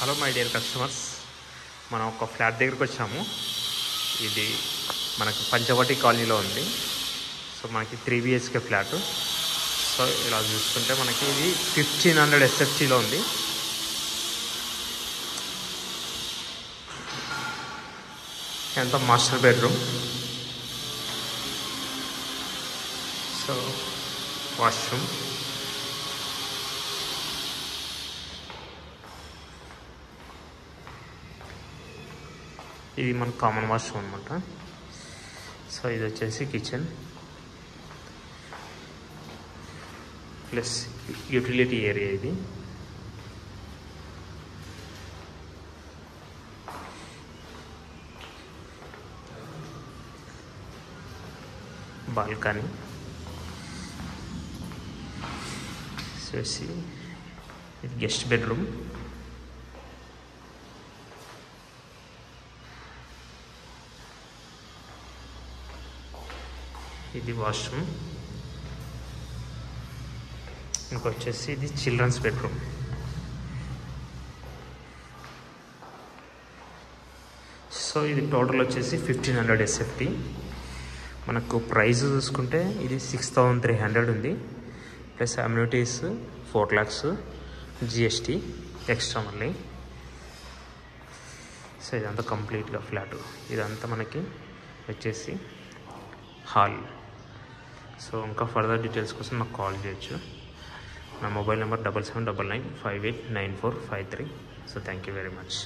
Hello my dear customers, మనం ఒక flat దగ్గరికి వచ్చాము. ఇది మనకి పంచవటి కాలనీలో ఉంది. సో మనకి 3 BHK ఫ్లాట్. సో ఇలా చూసుకుంటే మనకి ఇది 1500 SFTలో ఉంది. ఎంత మాస్టర్ బెడ్రూమ్. సో వాష్రూమ్, ఇది మన కామన్ వాష్రూమ్ అనమాట. సో ఇది వచ్చేసి కిచెన్ ప్లస్ యూటిలిటీ ఏరియా. ఇది బాల్కనీ. సో ఇది గెస్ట్ బెడ్రూమ్. ఇది వాష్రూమ్. ఇంకొచ్చేసి ఇది చిల్డ్రన్స్ బెడ్రూమ్. సో ఇది టోటల్ వచ్చేసి 1500 SFT. మనకు ప్రైస్ చూసుకుంటే ఇది 6300 ఉంది. Plus amenities 4 lakhs, GST extra మళ్ళీ. సో ఇదంతా కంప్లీట్గా ఫ్లాట్. ఇదంతా మనకి వచ్చేసి హాల్. సో ఇంకా ఫర్దర్ డీటెయిల్స్ కోసం నాకు కాల్ చేయొచ్చు. నా mobile number 7799589453. So thank you very much.